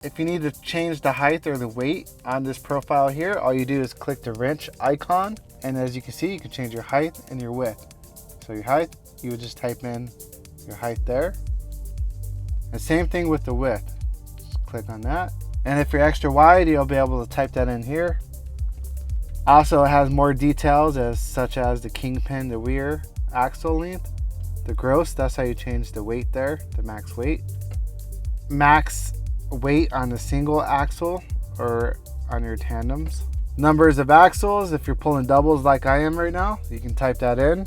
If you need to change the height or the weight on this profile here, all you do is click the wrench icon, and as you can see, you can change your height and your width. So your height, you would just type in your height there. And same thing with the width. Just click on that. And if you're extra wide, you'll be able to type that in here. Also, it has more details such as the kingpin, the rear axle length, the gross, that's how you change the weight there, the max weight. Max weight on the single axle or on your tandems. Numbers of axles, if you're pulling doubles like I am right now, you can type that in.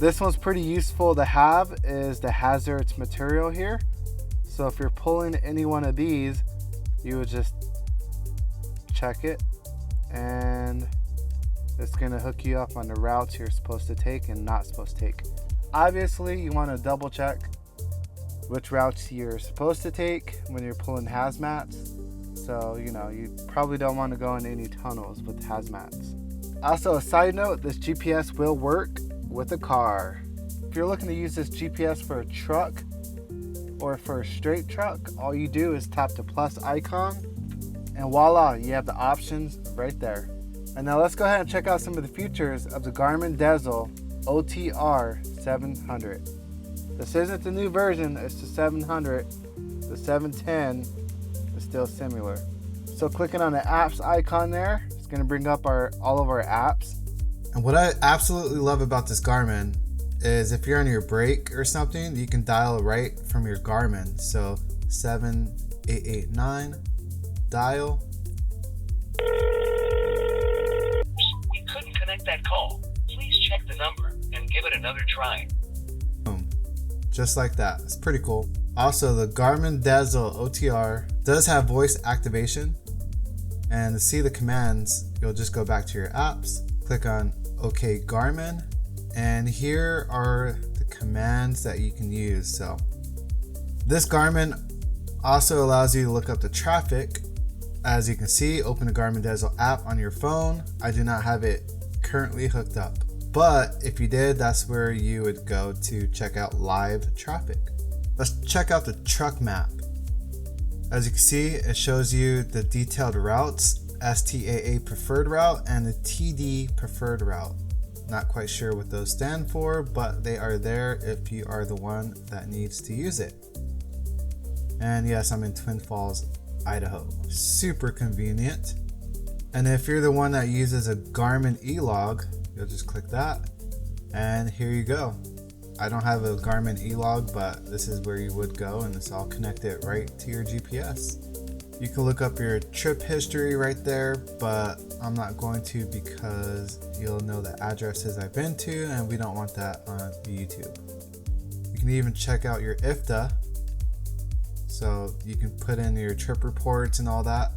This one's pretty useful to have, is the hazards material here. So if you're pulling any one of these, you would just check it and it's going to hook you up on the routes you're supposed to take and not supposed to take. Obviously, you want to double check which routes you're supposed to take when you're pulling hazmats. So, you probably don't want to go in any tunnels with hazmats. Also, a side note, this GPS will work with a car. If you're looking to use this GPS for a truck or for a straight truck, all you do is tap the plus icon and voila, you have the options right there. And now let's go ahead and check out some of the features of the Garmin Dezl OTR 700. This isn't the new version, it's the 700. The 710 is still similar. So clicking on the apps icon there, it's going to bring up all of our apps. And what I absolutely love about this Garmin is if you're on your break or something, you can dial right from your Garmin. So 7889, dial. We couldn't connect that call. Please check the number and give it another try. Boom. Just like that. It's pretty cool. Also, the Garmin Dezl OTR does have voice activation. And to see the commands, you'll just go back to your apps, click on OK Garmin, and here are the commands that you can use. So this Garmin also allows you to look up the traffic. As you can see, open the Garmin Dezl app on your phone. I do not have it currently hooked up, but if you did, that's where you would go to check out live traffic. Let's check out the truck map. As you can see, it shows you the detailed routes, STAA preferred route and the TD preferred route. Not quite sure what those stand for, but they are there if you are the one that needs to use it. And yes, I'm in Twin Falls, Idaho. Super convenient. And if you're the one that uses a Garmin E-Log, you'll just click that and here you go. I don't have a Garmin E-Log, but this is where you would go and I'll connect it right to your GPS. You can look up your trip history right there, but I'm not going to because you'll know the addresses I've been to and we don't want that on YouTube. You can even check out your IFTA, so you can put in your trip reports and all that.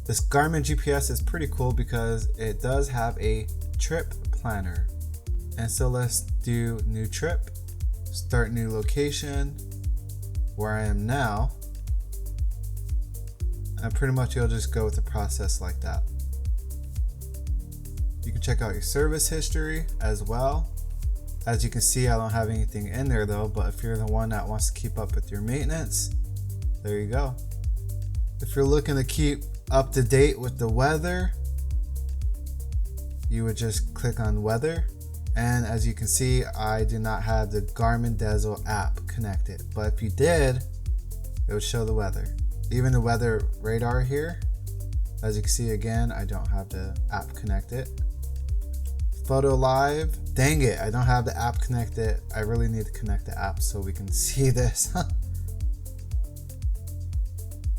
This Garmin GPS is pretty cool because it does have a trip planner. And so let's do new trip, start new location, where I am now. And pretty much you'll just go with the process like that. You can check out your service history as well. As you can see, I don't have anything in there though, but if you're the one that wants to keep up with your maintenance, there you go. If you're looking to keep up to date with the weather, you would just click on weather. And as you can see, I do not have the Garmin Dezl app connected, but if you did, it would show the weather. Even the weather radar here, as you can see again, I don't have the app connected. Photo live, dang it, I don't have the app connected. I really need to connect the app so we can see this.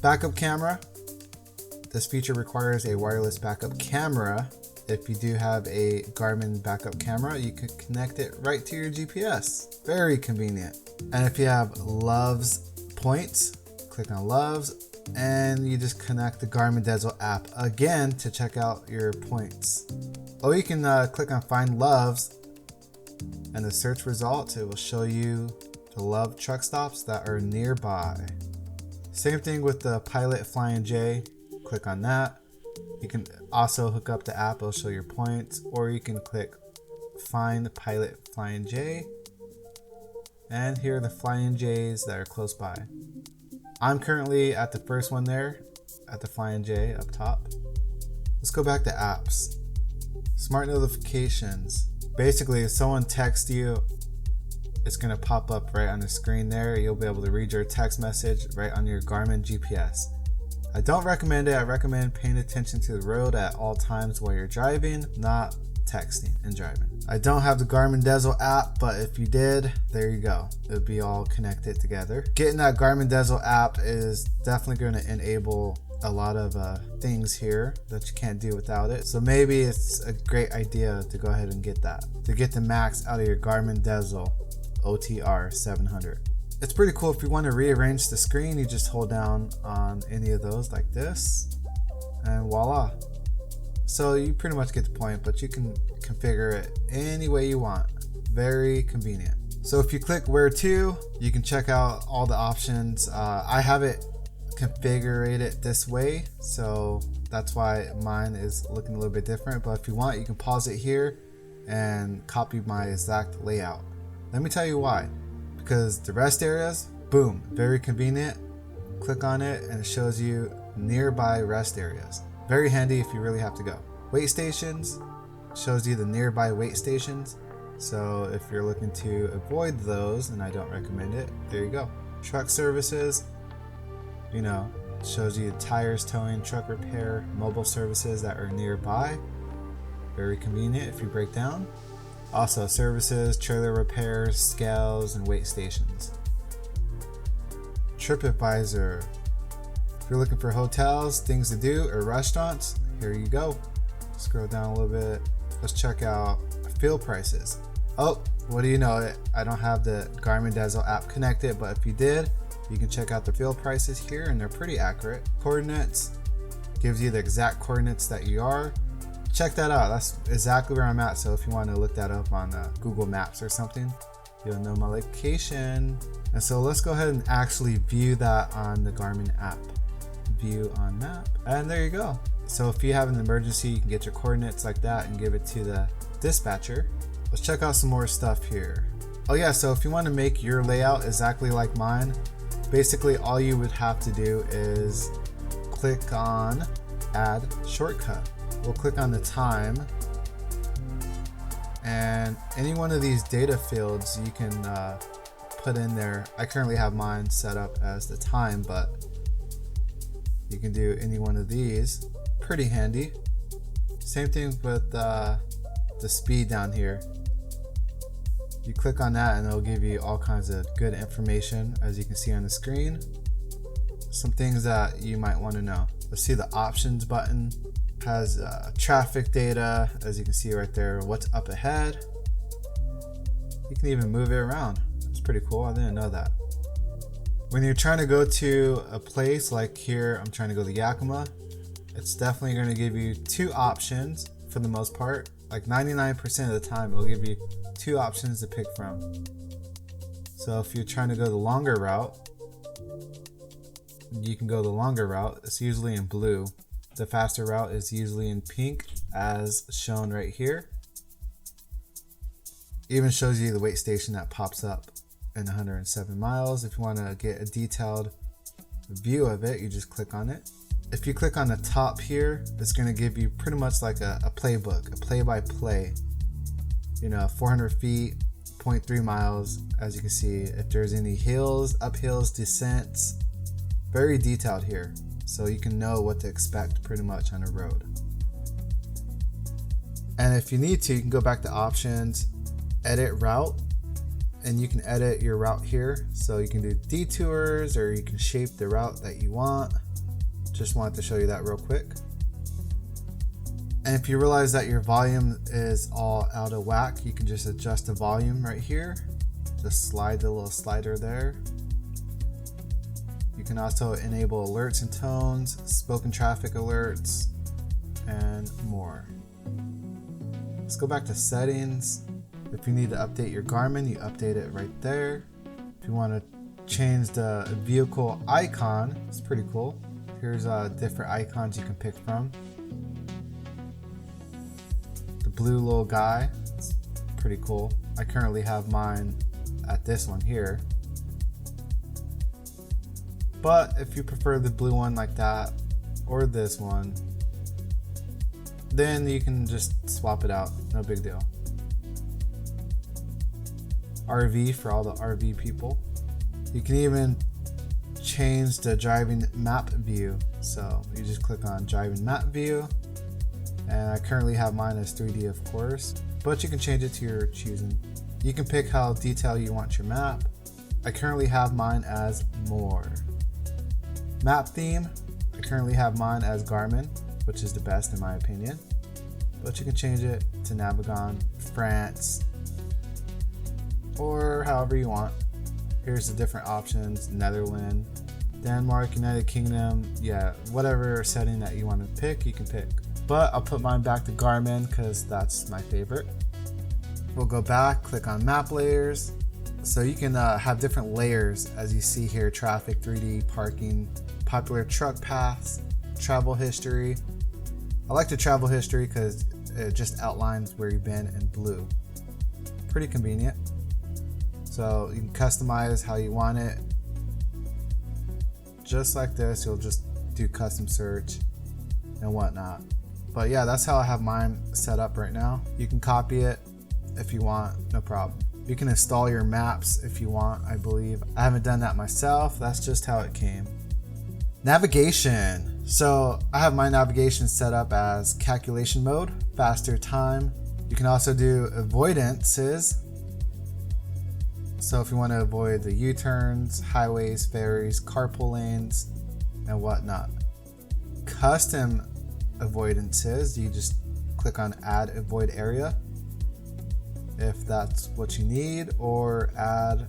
Backup camera. This feature requires a wireless backup camera. If you do have a Garmin backup camera, you could connect it right to your GPS. Very convenient. And if you have Loves points, click on Loves and you just connect the Garmin Dezl app again to check out your points. Or you can click on Find Loves and the search results, it will show you the Love truck stops that are nearby. Same thing with the Pilot Flying J, click on that. You can also hook up the app, it'll show your points, or you can click Find Pilot Flying J, and here are the Flying J's that are close by. I'm currently at the first one there, at the Flying J up top. Let's go back to apps. Smart notifications. Basically, if someone texts you, it's gonna pop up right on the screen there. You'll be able to read your text message right on your Garmin GPS. I don't recommend it. I recommend paying attention to the road at all times while you're driving, not texting and driving. I don't have the Garmin Dezl app, but if you did, there you go. It would be all connected together. Getting that Garmin Dezl app is definitely going to enable a lot of things here that you can't do without it. So maybe it's a great idea to go ahead and get that, to get the max out of your Garmin Dezl OTR 700. It's pretty cool. If you want to rearrange the screen, you just hold down on any of those like this, and voila. So you pretty much get the point, but you can configure it any way you want. Very convenient. So if you click where to, you can check out all the options. I have it configured it this way, so that's why mine is looking a little bit different. But if you want, you can pause it here and copy my exact layout. Let me tell you why. Because the rest areas, boom, very convenient. Click on it and it shows you nearby rest areas. Very handy if you really have to go. Wait stations shows you the nearby wait stations. So if you're looking to avoid those, and I don't recommend it, there you go. Truck services, you know, shows you tires, towing, truck repair, mobile services that are nearby. Very convenient if you break down. Also services, trailer repairs, scales, and wait stations. TripAdvisor. If you're looking for hotels, things to do, or restaurants, here you go. Scroll down a little bit. Let's check out fuel prices. Oh, what do you know? I don't have the Garmin Dezl app connected, but if you did, you can check out the fuel prices here, and they're pretty accurate. Coordinates gives you the exact coordinates that you are. Check that out. That's exactly where I'm at. So if you want to look that up on Google Maps or something, you'll know my location. And so let's go ahead and actually view that on the Garmin app. View on map, and there you go. So if you have an emergency, you can get your coordinates like that and give it to the dispatcher. Let's check out some more stuff here. Oh yeah, so if you want to make your layout exactly like mine, basically all you would have to do is click on add shortcut. We'll click on the time, and any one of these data fields you can put in there. I currently have mine set up as the time, but you can do any one of these. Pretty handy. Same thing with the speed down here. You click on that and it'll give you all kinds of good information, as you can see on the screen. Some things that you might want to know. Let's see, the options button has traffic data, as you can see right there, what's up ahead. You can even move it around. It's pretty cool. I didn't know that. When you're trying to go to a place like here, I'm trying to go to Yakima, it's definitely going to give you two options for the most part. Like 99% of the time, it'll give you two options to pick from. So if you're trying to go the longer route, you can go the longer route. It's usually in blue. The faster route is usually in pink, as shown right here. Even shows you the wait station that pops up in 107 miles. If you want to get a detailed view of it, you just click on it. If you click on the top here, it's going to give you pretty much like a playbook, a play-by-play. You know, 400 feet, 0.3 miles, as you can see. If there's any hills, uphills, descents, very detailed here. So you can know what to expect pretty much on a road. And if you need to, you can go back to options, edit route, and you can edit your route here. So you can do detours, or you can shape the route that you want. Just wanted to show you that real quick. And if you realize that your volume is all out of whack, you can just adjust the volume right here. Just slide the little slider there. You can also enable alerts and tones, spoken traffic alerts, and more. Let's go back to settings. If you need to update your Garmin, you update it right there. If you want to change the vehicle icon, it's pretty cool. Here's different icons you can pick from. The blue little guy, it's pretty cool. I currently have mine at this one here. But if you prefer the blue one like that, or this one, then you can just swap it out, no big deal. RV for all the RV people. You can even change the driving map view. So you just click on driving map view, and I currently have mine as 3D, of course, but you can change it to your choosing. You can pick how detailed you want your map. I currently have mine as more. Map theme, I currently have mine as Garmin, which is the best in my opinion, but you can change it to Navigon, France, or however you want. Here's the different options: Netherlands, Denmark, United Kingdom, yeah, whatever setting that you want to pick, you can pick. But I'll put mine back to Garmin because that's my favorite. We'll go back, click on map layers. So you can have different layers as you see here: traffic, 3D, parking, popular truck paths, travel history. I like the travel history because it just outlines where you've been in blue. Pretty convenient. So you can customize how you want it. Just like this, you'll just do custom search and whatnot. But yeah, that's how I have mine set up right now. You can copy it if you want, no problem. You can install your maps if you want, I believe. I haven't done that myself, that's just how it came. Navigation. So I have my navigation set up as calculation mode, faster time. You can also do avoidances. So if you want to avoid the U-turns, highways, ferries, carpool lanes, and whatnot. Custom avoidances, you just click on add avoid area if that's what you need, or add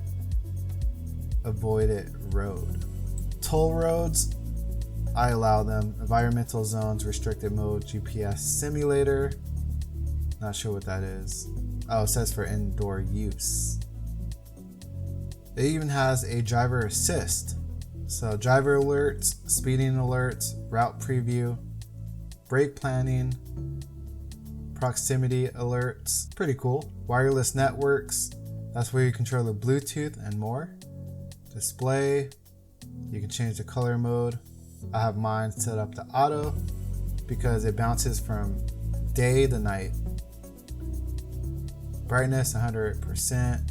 avoided road. Toll roads, I allow them. Environmental zones, restricted mode, GPS simulator. Not sure what that is. Oh, it says for indoor use. It even has a driver assist. So driver alerts, speeding alerts, route preview, brake planning, proximity alerts. Pretty cool. Wireless networks, that's where you control the Bluetooth and more. Display, you can change the color mode. I have mine set up to auto because it bounces from day to night. Brightness 100%,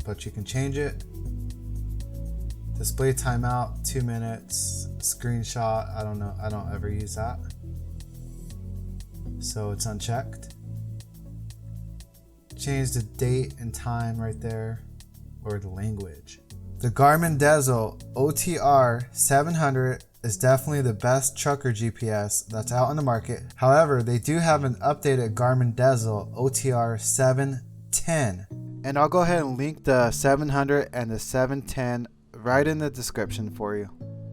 but you can change it. Display timeout 2 minutes. Screenshot, I don't know, I don't ever use that, so it's unchecked. Change the date and time right there, or the language. The Garmin Dezl OTR 700 is definitely the best trucker GPS that's out on the market. However, they do have an updated Garmin Dezl OTR 710. And I'll go ahead and link the 700 and the 710 right in the description for you.